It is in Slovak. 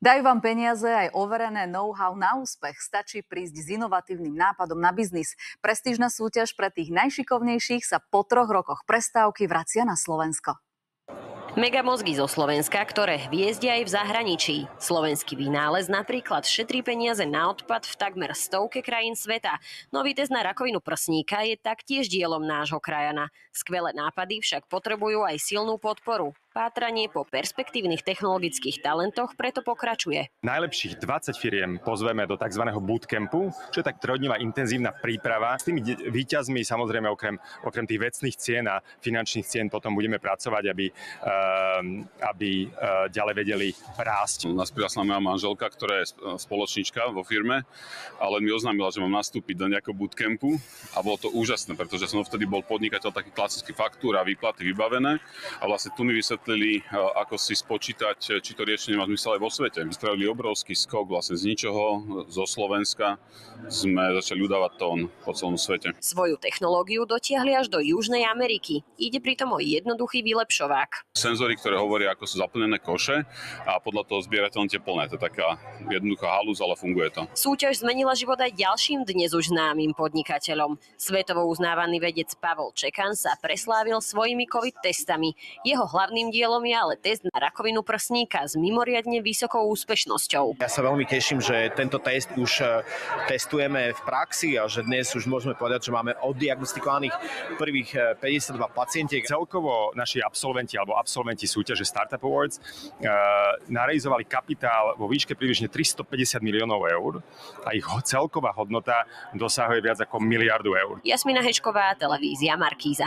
Dajú vám peniaze aj overené know-how na úspech. Stačí prísť s inovatívnym nápadom na biznis. Prestížna súťaž pre tých najšikovnejších sa po 3 rokoch prestávky vracia na Slovensko. Megamozgy zo Slovenska, ktoré hviezdia aj v zahraničí. Slovenský vynález napríklad šetrí peniaze na odpad v takmer 100 krajín sveta. Nový test na rakovinu prsníka je taktiež dielom nášho krajana. Skvelé nápady však potrebujú aj silnú podporu. Pátranie po perspektívnych technologických talentoch preto pokračuje. Najlepších 20 firiem pozveme do tzv. Bootcampu, čo je tak 3-dňová intenzívna príprava. S tými víťazmi samozrejme okrem tých vecných cien a finančných cien potom budeme pracovať, aby ďalej vedeli rásť. Nás prišla moja manželka, ktorá je spoločníčka vo firme, ale mi oznámila, že mám nastúpiť do nejakého bootcampu a bolo to úžasné, pretože som vtedy bol podnikateľ taký klasický faktúra, výplaty vybavené a vlastne tu mi ako si spočítať, či to riešenie má zmysel aj vo svete. My spravili obrovský skok vlastne z ničoho, zo Slovenska sme začali udávať tón po celom svete. Svoju technológiu dotiahli až do Južnej Ameriky. Ide pritom o jednoduchý vylepšovák. Senzory, ktoré hovoria, ako sú zaplnené koše a podľa toho zbierateľne teplné. To je taká jednoduchá halúz, ale funguje to. Súťaž zmenila život aj ďalším dnes už známym podnikateľom. Svetovo uznávaný vedec Pavol Čekan sa preslávil svojimi COVID testami. Jeho hlavným dielom je ale test na rakovinu prsníka s mimoriadne vysokou úspešnosťou. Ja sa veľmi teším, že tento test už testujeme v praxi a že dnes už môžeme povedať, že máme oddiagnostikovaných prvých 52 pacientiek. Celkovo naši absolventi súťaže Startup Awards narealizovali kapitál vo výške približne 350 miliónov eur a ich celková hodnota dosahuje viac ako miliardu eur. Jasmina Hečková, televízia Markíza.